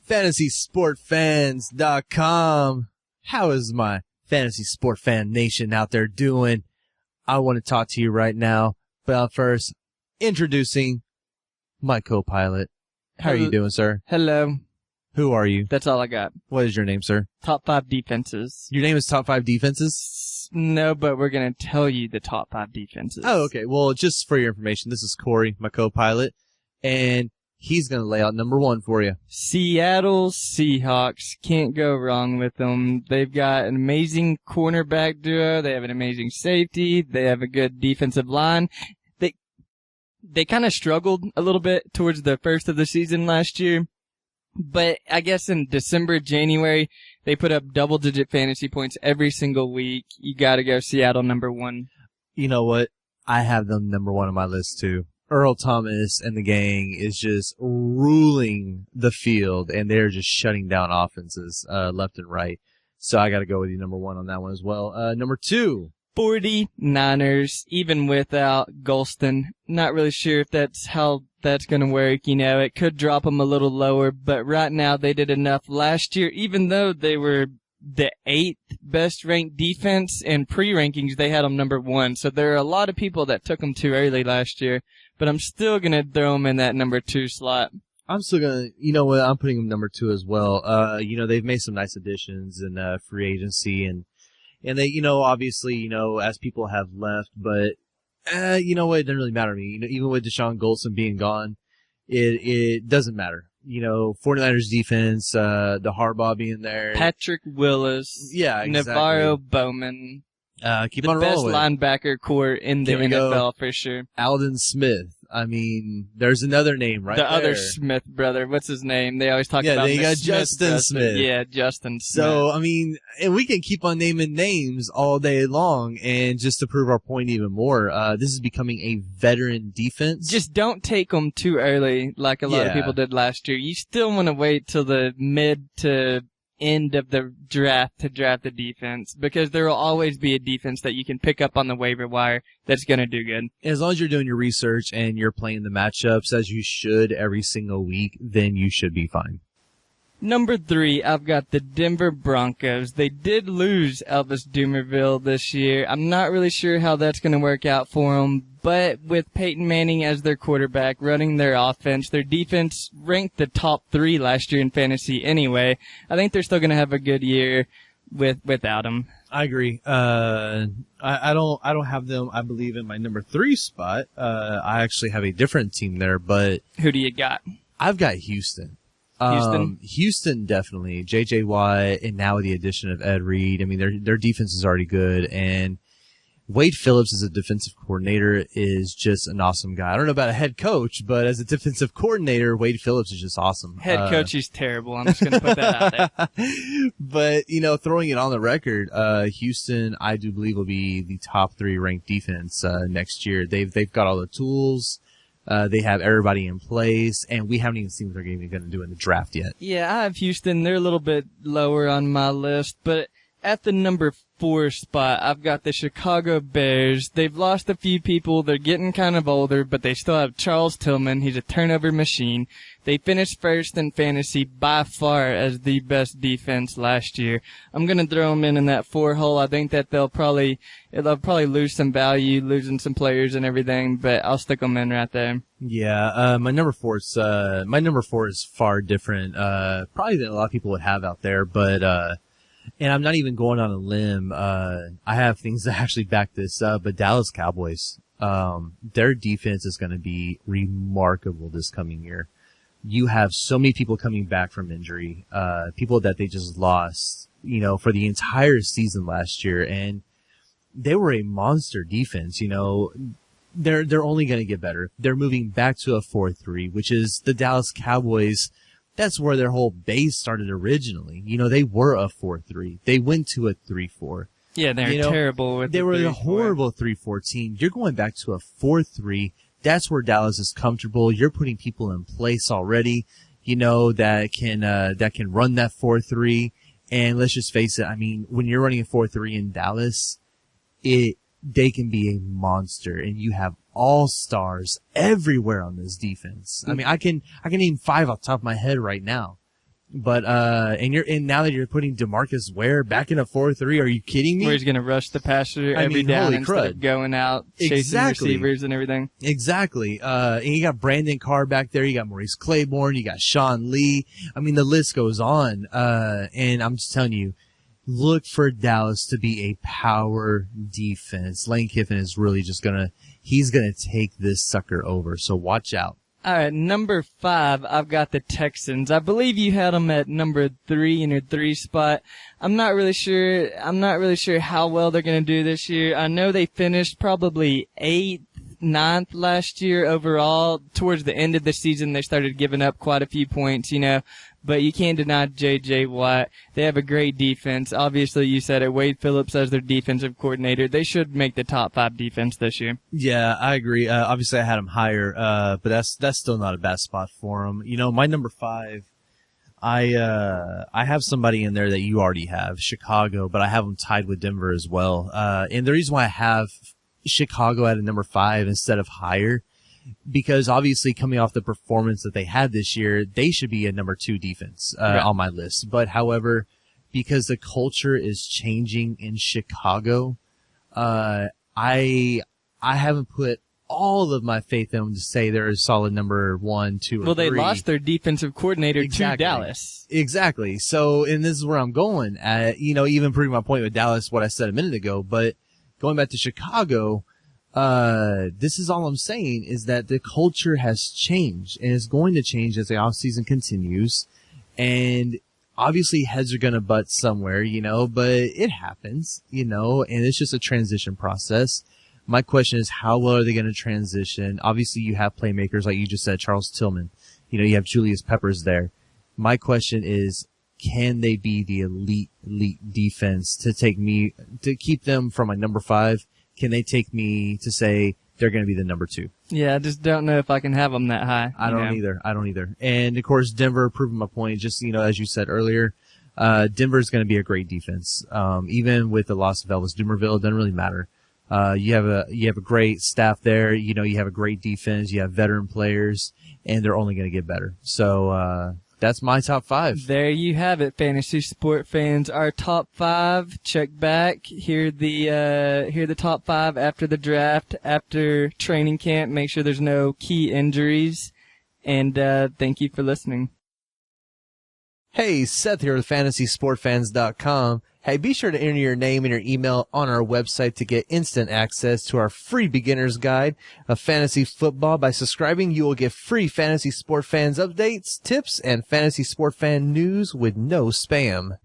FantasySportFans.com. How is my fantasy sport fan nation out there doing? I want to talk to you right now, but first, introducing my co-pilot. How are you doing, sir? Hello. Who are you? That's all I got. What is your name, sir? Top 5 defenses. Your name is Top 5 Defenses? No, but we're going to tell you the top 5 defenses. Oh, okay. Well, just for your information, this is Corey, my co-pilot, and he's going to lay out number 1 for you. Seattle Seahawks. Can't go wrong with them. They've got an amazing cornerback duo. They have an amazing safety. They have a good defensive line. They kind of struggled a little bit towards the first of the season last year. But I guess in December, January, they put up double-digit fantasy points every single week. You got to go Seattle number 1. You know what? I have them number 1 on my list, too. Earl Thomas and the gang is just ruling the field, and they're just shutting down offenses left and right. So I got to go with you number 1 on that one as well. Number 2. 49ers, even without Golston. Not really sure if that's how that's going to work. You know, it could drop them a little lower, but right now they did enough last year, even though they were the 8th best ranked defense in pre-rankings, they had them number 1. So there are a lot of people that took them too early last year, but I'm still going to throw them in that number 2 slot. I'm still going to, you know what, I'm putting them number 2 as well. You know, they've made some nice additions in free agency and they, you know, obviously, you know, as people have left, but, you know what, it doesn't really matter to me. You know, even with Deshaun Golson being gone, it doesn't matter. You know, 49ers defense, the Harbaugh being there. Patrick Willis. Yeah, exactly. Navarro Bowman. Keep on rolling. The best linebacker core in the NFL for sure. Alden Smith. I mean, there's another name right there. The other Smith brother. What's his name? They always talk about they got Justin Smith. Yeah, Justin Smith. So, I mean, and we can keep on naming names all day long, and just to prove our point even more, this is becoming a veteran defense. Just don't take them too early like a lot of people did last year. You still want to wait till the mid to end of the draft to draft the defense, because there will always be a defense that you can pick up on the waiver wire that's going to do good. As long as you're doing your research and you're playing the matchups as you should every single week, then you should be fine. Number 3, I've got the Denver Broncos. They did lose Elvis Dumervil this year. I'm not really sure how that's going to work out for them, but with Peyton Manning as their quarterback, running their offense, their defense ranked the top 3 last year in fantasy anyway. I think they're still going to have a good year without him. I agree. I don't have them, I believe, in my number 3 spot. I actually have a different team there, but who do you got? I've got Houston. Houston, definitely. J.J. Watt, and now with the addition of Ed Reed, I mean, their defense is already good, and Wade Phillips as a defensive coordinator is just an awesome guy. I don't know about a head coach, but as a defensive coordinator, Wade Phillips is just awesome. Head coach, he's terrible. I'm just going to put that out there. But, you know, throwing it on the record, Houston, I do believe, will be the top 3 ranked defense next year. They've got all the tools. They have everybody in place, and we haven't even seen what they're going to do in the draft yet. Yeah, I have Houston. They're a little bit lower on my list, but at the number 4 spot, I've got the Chicago Bears. They've lost a few people. They're getting kind of older, but they still have Charles Tillman. He's a turnover machine. They finished first in fantasy by far as the best defense last year. I'm going to throw them in that 4 hole. I think that they'll probably lose some value, losing some players and everything, but I'll stick them in right there. Yeah, my number 4 is far different, probably than a lot of people would have out there, but, and I'm not even going on a limb. I have things that actually back this up, but Dallas Cowboys, their defense is going to be remarkable this coming year. You have so many people coming back from injury, people that they just lost, you know, for the entire season last year, and they were a monster defense, you know. They're only going to get better. They're moving back to a 4-3, which is the Dallas Cowboys. That's where their whole base started originally. You know, they were a 4-3. They went to a 3-4. Yeah, they're terrible with They were a horrible 3-4 team. You're going back to a 4-3. That's where Dallas is comfortable. You're putting people in place already, you know, that can run that 4-3. And let's just face it. I mean, when you're running a 4-3 in Dallas, it they can be a monster, and you have all-stars everywhere on this defense. I mean, I can name 5 off the top of my head right now. But, and now that you're putting DeMarcus Ware back in a 4-3, are you kidding me? Where he's going to rush the passer every down instead of going out, chasing receivers and everything. Exactly. And you got Brandon Carr back there. You got Maurice Claiborne. You got Sean Lee. I mean, the list goes on. And I'm just telling you, look for Dallas to be a power defense. Lane Kiffin is really just he's gonna take this sucker over. So watch out. All right, number 5, I've got the Texans. I believe you had them at number 3 in your 3 spot. I'm not really sure how well they're going to do this year. I know they finished probably 8th, 9th last year overall. Towards the end of the season, they started giving up quite a few points, but you can't deny J.J. Watt. They have a great defense. Obviously, you said it. Wade Phillips as their defensive coordinator. They should make the top 5 defense this year. Yeah, I agree. Obviously, I had them higher, but that's still not a bad spot for them. My number 5, I have somebody in there that you already have, Chicago, but I have them tied with Denver as well. And the reason why I have Chicago at a number 5 instead of higher, because obviously coming off the performance that they had this year, they should be a number 2 defense on my list. But however, because the culture is changing in Chicago, I haven't put all of my faith in them to say they're a solid number 1, 2, or 3. Well, they lost their defensive coordinator to Dallas. Exactly. So, and this is where I'm going at, even proving my point with Dallas, what I said a minute ago, but going back to Chicago, this is all I'm saying is that the culture has changed and is going to change as the offseason continues. And obviously heads are going to butt somewhere, but it happens, and it's just a transition process. My question is, how well are they going to transition? Obviously you have playmakers, like you just said, Charles Tillman, you have Julius Peppers there. My question is, can they be the elite defense to keep them from my number 5? Can they take me to say they're going to be the number 2? Yeah, I just don't know if I can have them that high. I don't either. And of course, Denver proving my point, just, as you said earlier, Denver is going to be a great defense. Even with the loss of Elvis Dumervil, it doesn't really matter. You have a great staff there. You have a great defense. You have veteran players, and they're only going to get better. So, that's my top 5. There you have it, fantasy sport fans. Our top 5. Check back. Hear the top 5 after the draft, after training camp. Make sure there's no key injuries. And thank you for listening. Hey, Seth here with FantasySportFans.com. Hey, be sure to enter your name and your email on our website to get instant access to our free beginner's guide of fantasy football. By subscribing, you will get free Fantasy Sport Fans updates, tips, and Fantasy Sport Fan news with no spam.